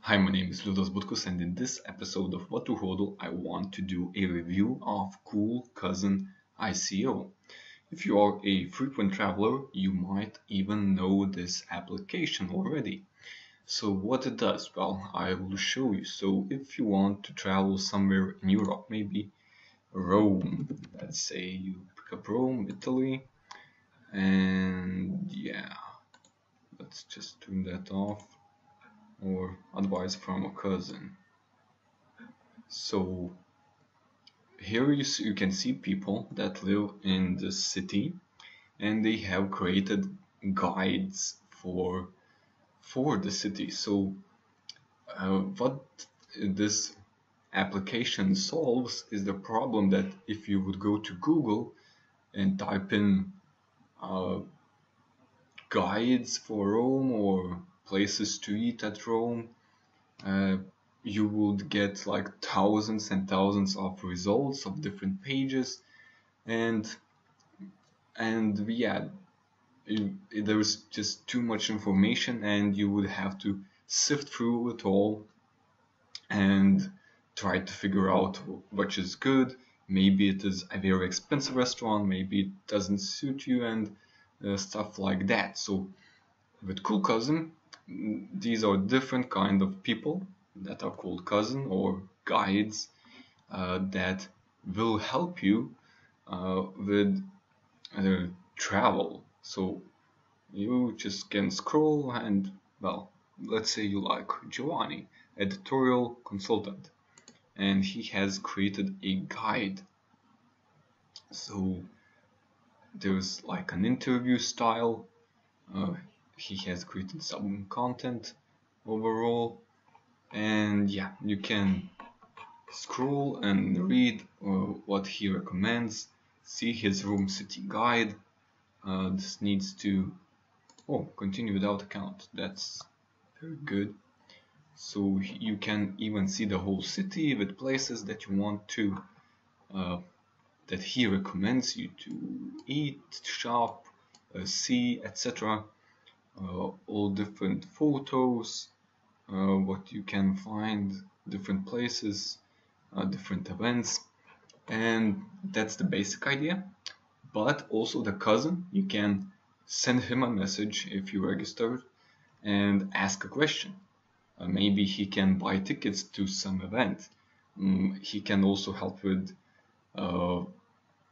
Hi, my name is Liudas Butkus, and in this episode of What to Hodl, I want to do a review of Cool Cousin ICO. If you are a frequent traveler, you might even know this application already. So what it does, well, I will show you. So if you want to travel somewhere in Europe, maybe Rome, let's say you pick up Rome, Italy, and yeah, let's just turn that off. Or advice from a cousin. So here you can see people that live in the city, and they have created guides for the city. So what this application solves is the problem that if you would go to Google and type in uh, guides for Rome or places to eat at Rome, uh, you would get like thousands and thousands of results of different pages, and yeah, there's just too much information, and you would have to sift through it all and try to figure out which is good. Maybe it is a very expensive restaurant, maybe it doesn't suit you, and stuff like that. So with Cool Cousin, these are different kind of people that are called cousin or guides that will help you with travel. So you just can scroll and, well, let's say you like Giovanni, editorial consultant, and he has created a guide. So there's like an interview style. Uh, he has created some content overall, and yeah, you can scroll and read what he recommends, see his room city guide. This needs to continue without account. That's very good. So you can even see the whole city with places that you want to that he recommends you to eat, shop, see, etc. All different photos, what you can find, different places, different events, and that's the basic idea. But also the cousin, you can send him a message if you registered and ask a question. Maybe he can buy tickets to some event. He can also help with uh,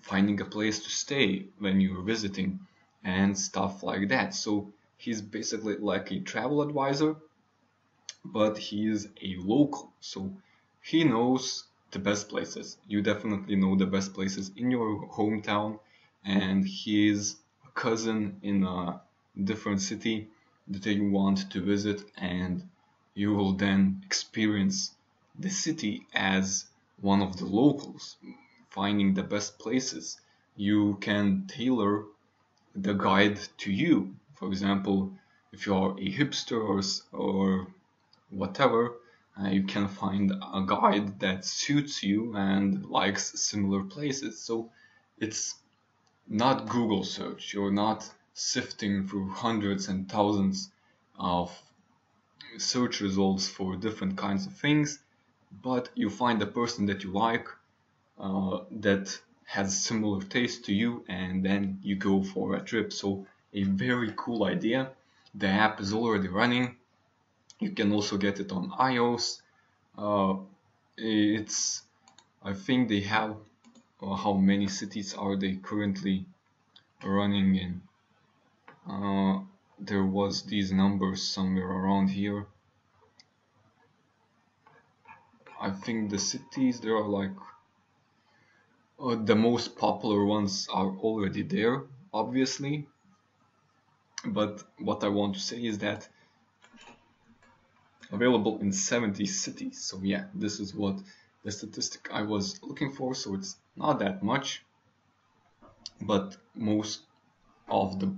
finding a place to stay when you're visiting and stuff like that. So he's basically like a travel advisor, but he is a local. So he knows the best places. You definitely know the best places in your hometown, and he is a cousin in a different city that you want to visit, and you will then experience the city as one of the locals, finding the best places. You can tailor the guide to you. For example, if you are a hipster or whatever, you can find a guide that suits you and likes similar places. So it's not Google search. You're not sifting through hundreds and thousands of search results for different kinds of things, but you find the person that you like, that has similar taste to you, and then you go for a trip. So a very cool idea. The app is already running. You can also get it on iOS. Uh, it's I think they have how many cities are they currently running in? There was these numbers somewhere around here. I think the cities there are like the most popular ones are already there, obviously. But what I want to say is that available in 70 cities. So yeah, this is what the statistic I was looking for. So it's not that much, but most of the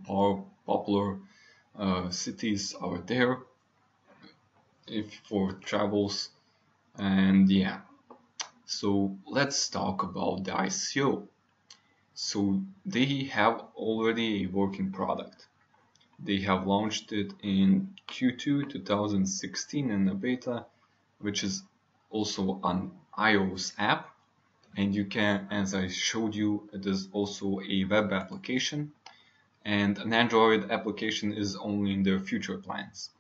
popular cities are there if for travels. And yeah, so let's talk about the ICO. So they have already a working product. They have launched it in Q2 2016 in a beta, which is also an iOS app. And you can, as I showed you, it is also a web application, and an Android application is only in their future plans.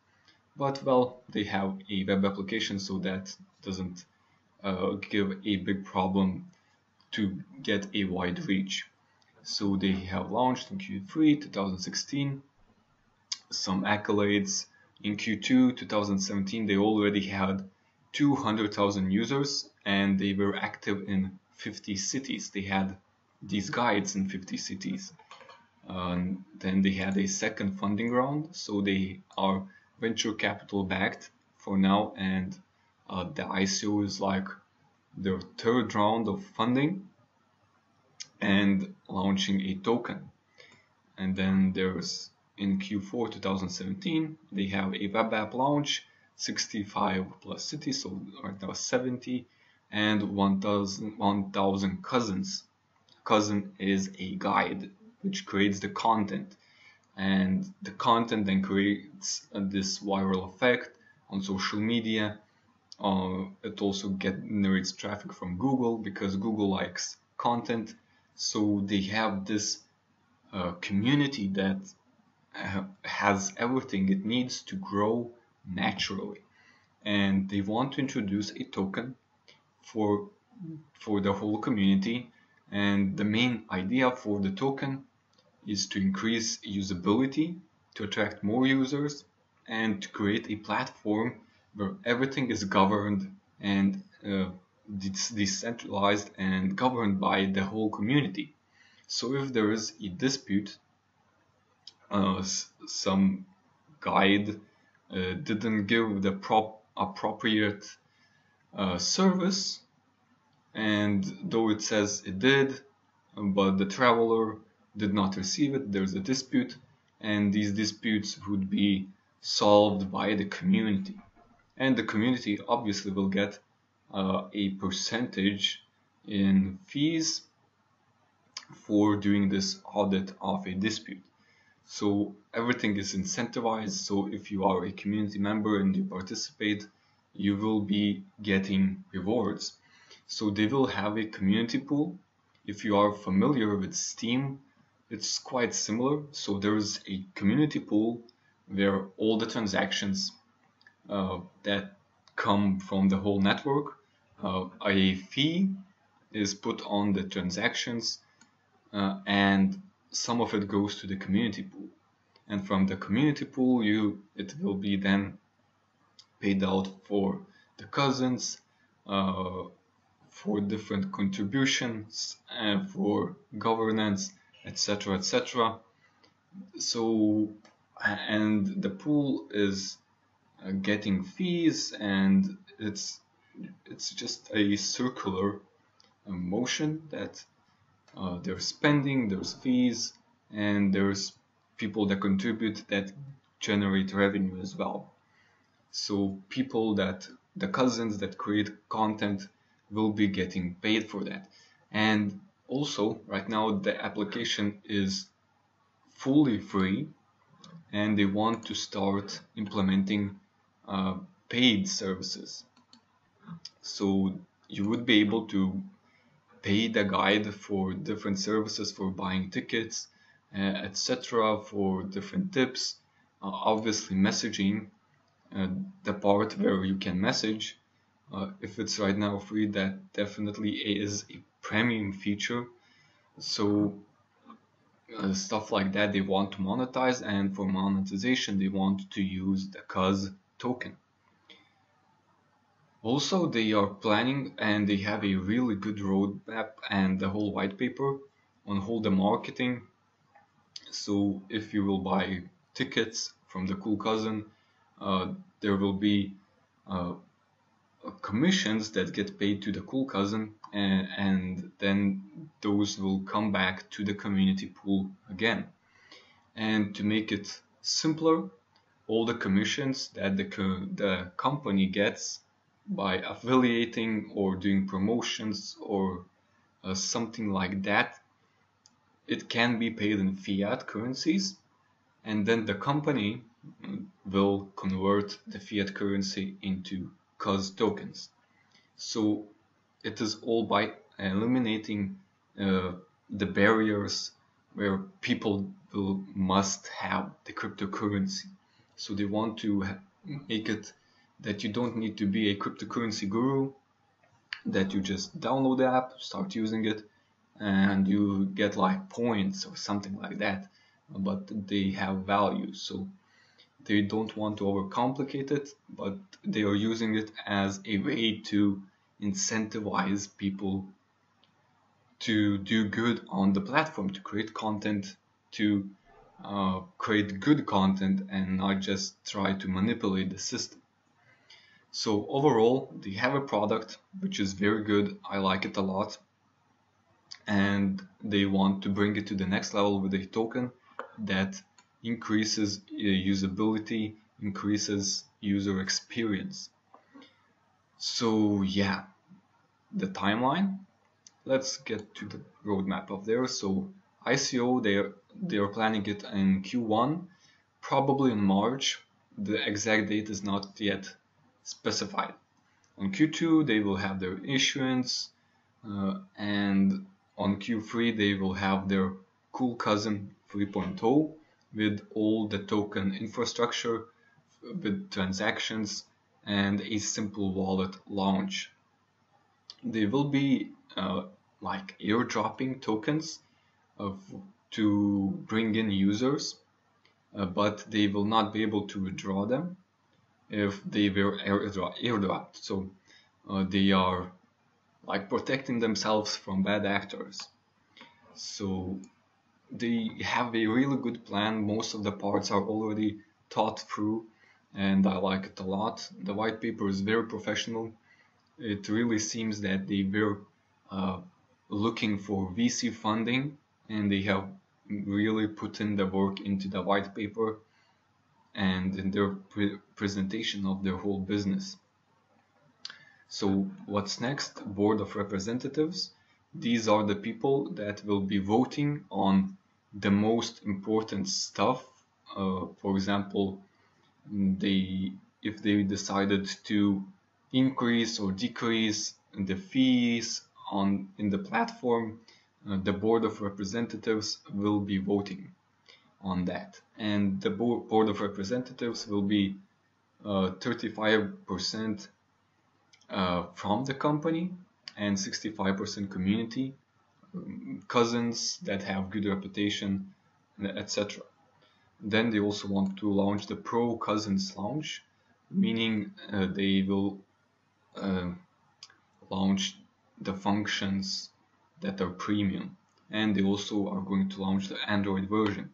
But well, they have a web application, so that doesn't give a big problem to get a wide reach. So they have launched in Q3 2016, some accolades. In Q2 2017, they already had 200,000 users and they were active in 50 cities. They had these guides in 50 cities. Then they had a second funding round, so they are venture capital backed for now, and the ICO is like their third round of funding and launching a token. And then there's in Q4 2017, they have a web app launch, 65 plus cities, so right now 70, and 1,000 cousins. Cousin is a guide which creates the content, and the content then creates this viral effect on social media. It also generates traffic from Google because Google likes content, so they have this community that has everything it needs to grow naturally, and they want to introduce a token for the whole community. And the main idea for the token is to increase usability, to attract more users, and to create a platform where everything is governed and decentralized and governed by the whole community. So if there is a dispute, some guide didn't give the appropriate service, and though it says it did, but the traveler did not receive it, there's a dispute, and these disputes would be solved by the community. And the community obviously will get a percentage in fees for doing this audit of a dispute. So everything is incentivized. So if you are a community member and you participate, you will be getting rewards. So they will have a community pool. If you are familiar with Steam, it's quite similar. So there is a community pool where all the transactions that come from the whole network, a fee is put on the transactions, and some of it goes to the community pool. And from the community pool, it will be then paid out for the cousins, for different contributions, and for governance, etc., etc. So, and the pool is getting fees, and it's just a circular motion that there's spending, there's fees, and there's people that contribute that generate revenue as well. So the cousins that create content will be getting paid for that. And also right now the application is fully free, and they want to start implementing paid services. So you would be able to pay the guide for different services, for buying tickets, etc., for different tips. Obviously messaging, the part where you can message, if it's right now free, that definitely is a premium feature. So stuff like that they want to monetize, and for monetization they want to use the cuz token. Also, they are planning, and they have a really good roadmap and the whole white paper on all the marketing. So if you will buy tickets from the cool cousin, there will be commissions that get paid to the cool cousin, and then those will come back to the community pool again. And to make it simpler, all the commissions that the company gets by affiliating or doing promotions or something like that, it can be paid in fiat currencies, and then the company will convert the fiat currency into cuz tokens. So it is all by eliminating the barriers where people must have the cryptocurrency. So they want to make it that you don't need to be a cryptocurrency guru, that you just download the app, start using it, and you get like points or something like that, but they have value. So they don't want to overcomplicate it, but they are using it as a way to incentivize people to do good on the platform, to create content, to create good content, and not just try to manipulate the system. So overall, they have a product which is very good. I like it a lot. And they want to bring it to the next level with a token that increases usability, increases user experience. So yeah, the timeline. Let's get to the roadmap of theirs. So ICO, they are planning it in Q1, probably in March. The exact date is not yet specified. On Q2, they will have their issuance, and on Q3, they will have their Cool Cousin 3.0 with all the token infrastructure, with transactions, and a simple wallet launch. They will be like airdropping tokens to bring in users, but they will not be able to withdraw them if they were airdropped. So they are like protecting themselves from bad actors. So they have a really good plan. Most of the parts are already thought through, and I like it a lot. The white paper is very professional. It really seems that they were uh, looking for VC funding, and they have really put in the work into the white paper and in their presentation of their whole business. So what's next? Board of Representatives. These are the people that will be voting on the most important stuff. For example, if they decided to increase or decrease the fees in the platform, the Board of Representatives will be voting on that. And the Board of Representatives will be 35% from the company and 65% community, cousins that have good reputation, etc. Then they also want to launch the Pro Cousins launch, meaning they will uh, launch the functions that are premium, and they also are going to launch the Android version.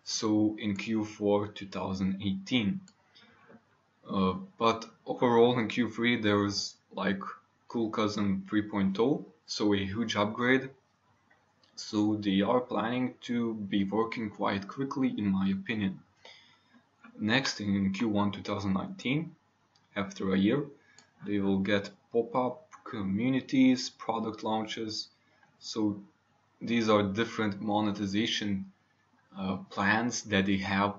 So in Q4 2018. But overall in Q3 there was like Cool Cousin 3.0, so a huge upgrade. So they are planning to be working quite quickly, in my opinion. Next, in Q1 2019, after a year, they will get pop-up communities, product launches. So these are different monetization plans that they have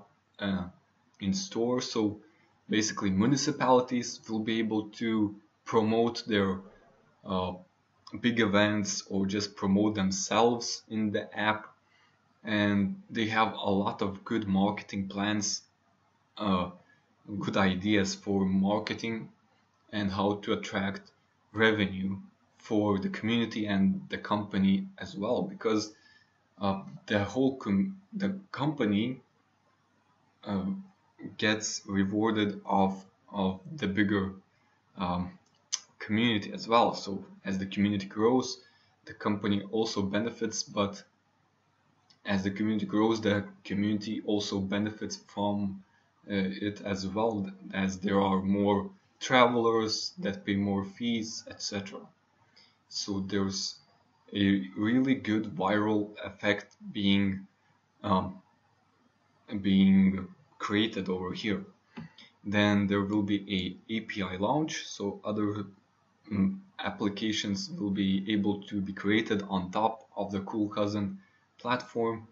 in store. So basically, municipalities will be able to promote their uh, big events or just promote themselves in the app, and they have a lot of good marketing plans, uh, good ideas for marketing and how to attract revenue for the community and the company as well, because the company uh, gets rewarded of the bigger um, community as well. So as the community grows, the company also benefits, but as the community grows, the community also benefits from it as well, as there are more travelers that pay more fees, etc. So there's a really good viral effect um, being created over here. Then there will be a API launch, so other applications will be able to be created on top of the Cool Cousin platform.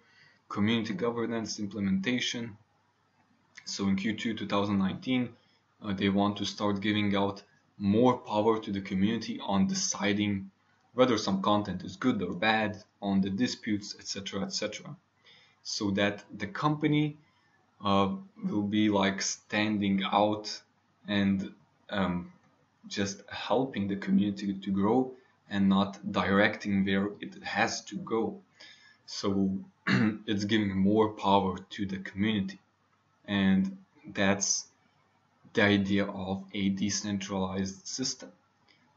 community governance implementation. So in Q2 2019, they want to start giving out more power to the community on deciding whether some content is good or bad, on the disputes, etc., etc. So that the company will be like standing out and just helping the community to grow and not directing where it has to go. So it's giving more power to the community. And that's the idea of a decentralized system.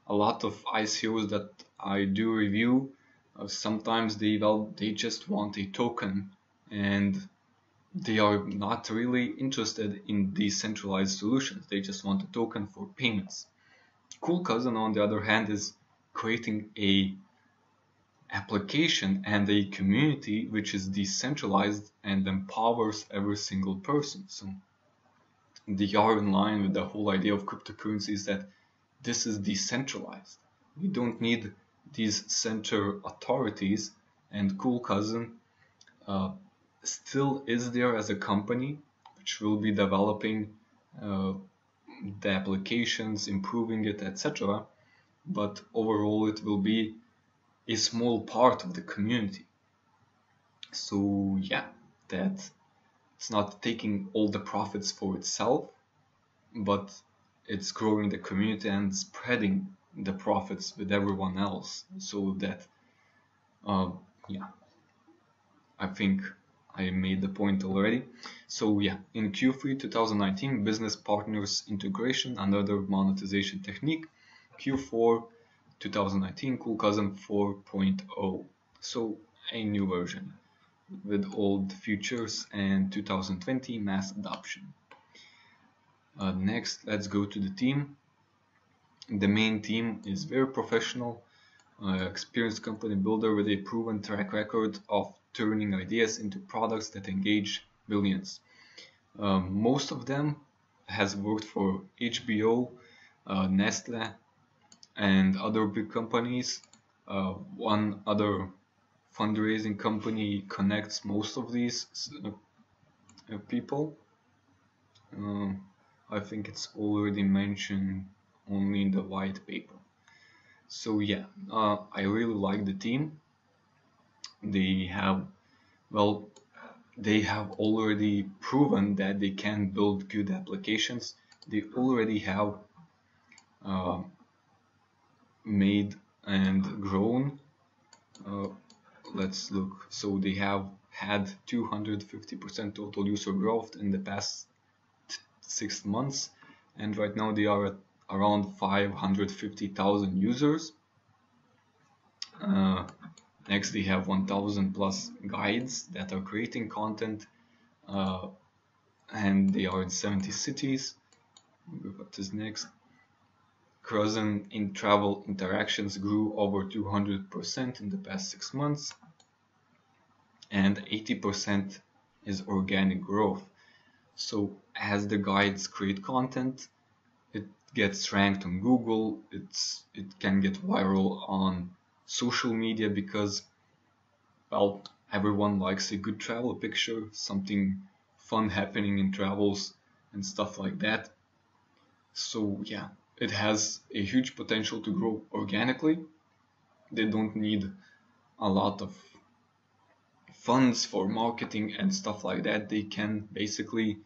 A lot of ICOs that I do review, sometimes they just want a token and they are not really interested in decentralized solutions. They just want a token for payments. Cool Cousin, on the other hand, is creating a application and a community which is decentralized and empowers every single person. So they are in line with the whole idea of cryptocurrencies that this is decentralized. We don't need these center authorities, and Cool Cousin still is there as a company which will be developing the applications, improving it, etc. But overall, it will be a small part of the community. So yeah, that it's not taking all the profits for itself, but it's growing the community and spreading the profits with everyone else. So that, yeah, I think I made the point already. So yeah, in Q3 2019, business partners integration, another monetization technique. Q4 2019, Cool Cousin 4.0. So a new version with old features and 2020 mass adoption. Next, let's go to the team. The main team is very professional, experienced company builder with a proven track record of turning ideas into products that engage millions. Most of them has worked for HBO, Nestle, and other big companies. One other fundraising company connects most of these people. I think it's already mentioned only in the white paper. So yeah, I really like the team. They have, well, they have already proven that they can build good applications. They already have uh, made and grown. Uh, let's look. So they have had 250% total user growth in the past 6 months, and right now they are at around 550,000 users. Next, they have 1,000 plus guides that are creating content, and they are in 70 cities. What is next? Cousin in travel interactions grew over 200% in the past 6 months, and 80% is organic growth. So as the guides create content, it gets ranked on Google, it can get viral on social media because, well, everyone likes a good travel picture, something fun happening in travels and stuff like that. So yeah, it has a huge potential to grow organically. They don't need a lot of funds for marketing and stuff like that. They can basically,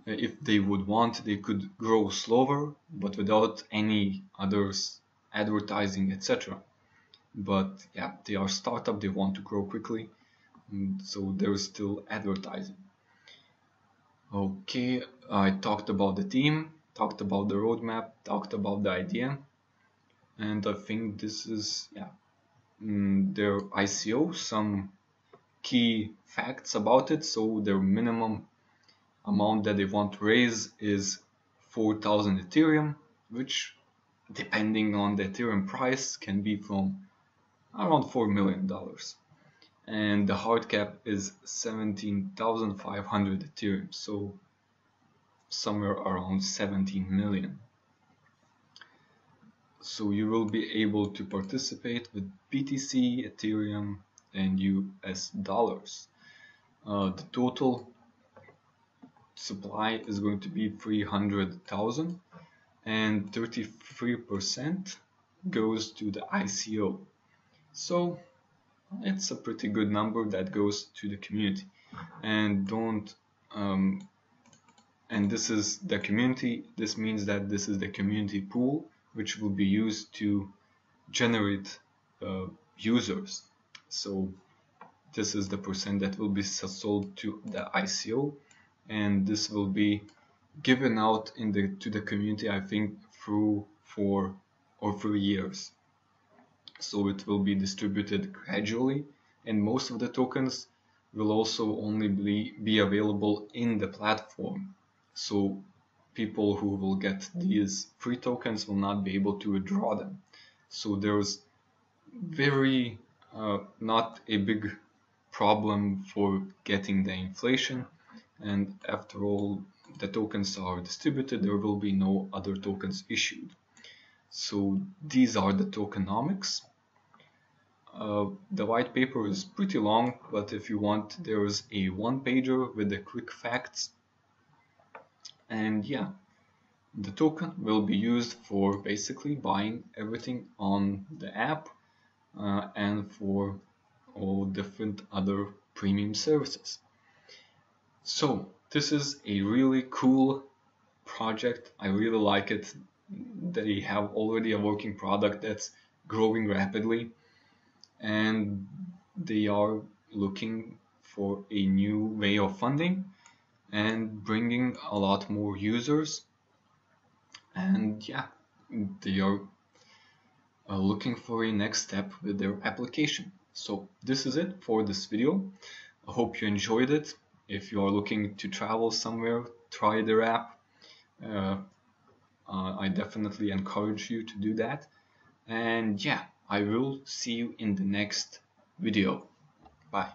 if they would want, they could grow slower, but without any others advertising, etc. But yeah, they are startup, they want to grow quickly, so there's still advertising. Okay, I talked about the team, talked about the roadmap, talked about the idea, and I think this is, yeah, their ICO, some key facts about it. So their minimum amount that they want to raise is 4,000 Ethereum, which, depending on the Ethereum price, can be from around $4 million. And the hard cap is 17,500 Ethereum, so somewhere around 17 million. So you will be able to participate with BTC, Ethereum, and US dollars. The total supply is going to be 300,000 and 33% goes to the ICO. So it's a pretty good number that goes to the community. And don't and this is the community. This means that this is the community pool which will be used to generate users. So this is the percent that will be sold to the ICO, and this will be given out to the community, I think, through 4 or 3 years. So it will be distributed gradually, and most of the tokens will also only be available in the platform. So people who will get these free tokens will not be able to withdraw them. So there's very not a big problem for getting the inflation, and after all the tokens are distributed, there will be no other tokens issued. So these are the tokenomics. The white paper is pretty long, but if you want, there is a one-pager with the quick facts. And yeah, the token will be used for basically buying everything on the app and for all different other premium services. So this is a really cool project. I really like it. They have already a working product that's growing rapidly, and they are looking for a new way of funding and bringing a lot more users. And yeah, they are looking for a next step with their application. So this is it for this video. I hope you enjoyed it. If you are looking to travel somewhere, try their app. I definitely encourage you to do that. And yeah, I will see you in the next video. Bye.